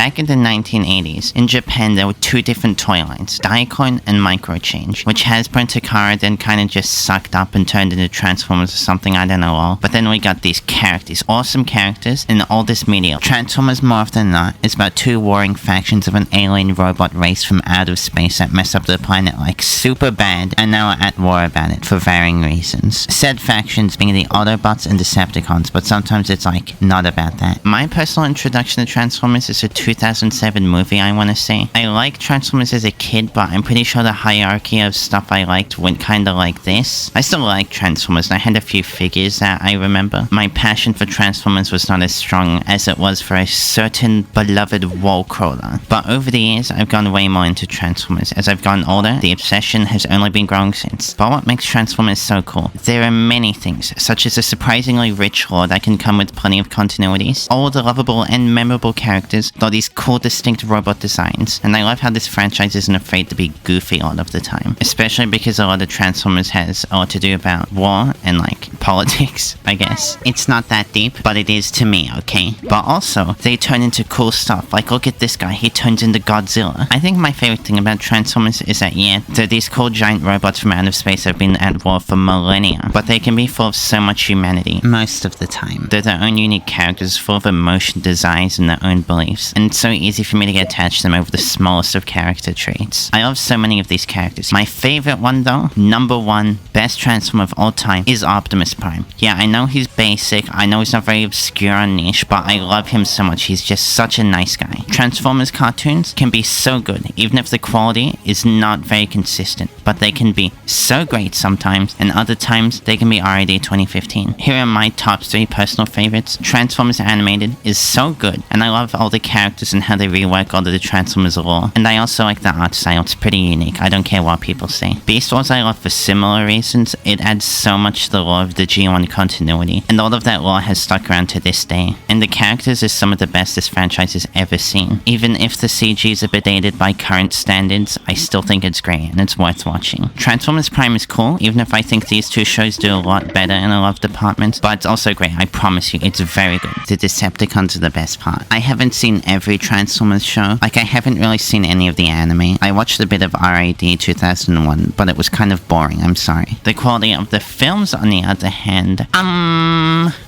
Back in the 1980s, in Japan there were two different toy lines, Diaclone and Microchange, which Hasbro and Takara then kind of just sucked up and turned into Transformers or something, I don't know all. But then we got these characters, awesome characters, in all this media. Transformers, more often than not, is about two warring factions of an alien robot race from out of space that mess up the planet like super bad, and now are at war about it for varying reasons. Said factions being the Autobots and Decepticons, but sometimes it's like not about that. My personal introduction to Transformers is a 2007 movie I want to say. I liked Transformers as a kid, but I'm pretty sure the hierarchy of stuff I liked went kinda like this. I still like Transformers, and I had a few figures that I remember. My passion for Transformers was not as strong as it was for a certain beloved Wallcrawler. But over the years, I've gone way more into Transformers. As I've gotten older, the obsession has only been growing since. But what makes Transformers so cool? There are many things, such as a surprisingly rich lore that can come with plenty of continuities, all the lovable and memorable characters, though these cool distinct robot designs, and I love how this franchise isn't afraid to be goofy a lot of the time, especially because a lot of Transformers has a lot to do about war and like politics, I guess. It's not that deep, but it is to me, okay? But also, they turn into cool stuff, like look at this guy, he turns into Godzilla. I think my favorite thing about Transformers is that yeah, they're these cool giant robots from out of space that have been at war for millennia, but they can be full of so much humanity most of the time. They're their own unique characters, full of emotion, desires, and their own beliefs, and it's so easy for me to get attached to them over the smallest of character traits. I love so many of these characters. My favorite one though, number one, best Transformer of all time, is Optimus Prime. Yeah, I know he's basic, I know he's not very obscure or niche, but I love him so much. He's just such a nice guy. Transformers cartoons can be so good, even if the quality is not very consistent, but they can be so great sometimes, and other times they can be already 2015. Here are my top 3 personal favorites. Transformers Animated is so good, and I love all the characters and how they rework all of the Transformers lore, and I also like the art style. It's pretty unique, I don't care what people say. Beast Wars I love for similar reasons. It adds so much to the lore of the G1 continuity, and all of that lore has stuck around to this day, and the characters is some of the best this franchise has ever seen. Even if the CG is a bit dated by current standards, I still think it's great, and it's worth watching. Transformers Prime is cool, even if I think these two shows do a lot better in a lot of departments, but it's also great, I promise you, it's very good. The Decepticons are the best part. I haven't seen every Transformers show, like I haven't really seen any of the anime. I watched a bit of RAD 2001, but it was kind of boring, I'm sorry. The quality of the films, on the other hand,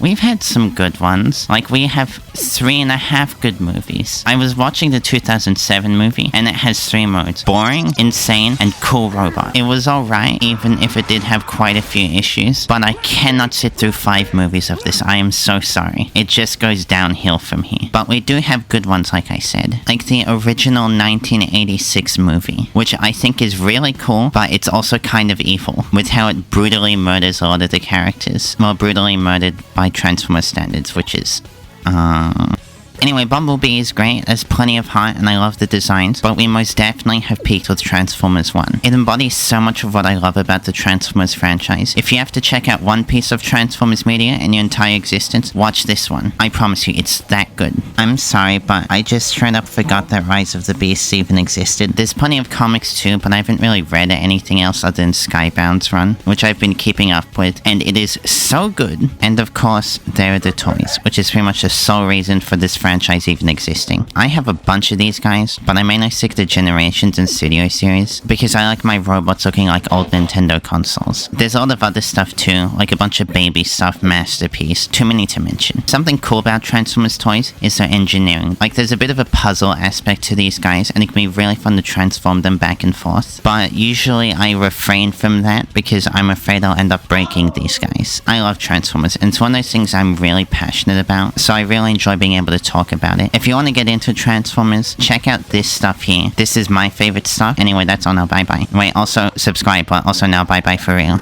we've had some good ones. Like, we have 3.5 good movies. I was watching the 2007 movie, and it has 3 modes: boring, insane, and cool robot. It was alright, even if it did have quite a few issues, but I cannot sit through 5 movies of this. I am so sorry. It just goes downhill from here. But we do have good ones, like I said. Like the original 1986 movie, which I think is really cool, but it's also kind of evil, with how it brutally murders a lot of the characters. Well, brutally murdered by Transformers standards, which is, Anyway, Bumblebee is great, there's plenty of heart, and I love the designs, but we most definitely have peaked with Transformers 1. It embodies so much of what I love about the Transformers franchise. If you have to check out one piece of Transformers media in your entire existence, watch this one. I promise you, it's that good. I'm sorry, but I just straight up forgot that Rise of the Beasts even existed. There's plenty of comics too, but I haven't really read anything else other than Skybound's run, which I've been keeping up with, and it is so good. And of course, there are the toys, which is pretty much the sole reason for this franchise even existing. I have a bunch of these guys, but I mainly stick to Generations and Studio Series, because I like my robots looking like old Nintendo consoles. There's a lot of other stuff too, like a bunch of baby stuff, Masterpiece, too many to mention. Something cool about Transformers toys is their engineering. Like, there's a bit of a puzzle aspect to these guys, and it can be really fun to transform them back and forth, but usually I refrain from that because I'm afraid I'll end up breaking these guys. I love Transformers, and it's one of those things I'm really passionate about, so I really enjoy being able to talk about it. If you want to get into Transformers, check out this stuff here. This is my favorite stuff. Anyway, that's all now. Bye bye. Wait, also subscribe, but also now bye bye for real.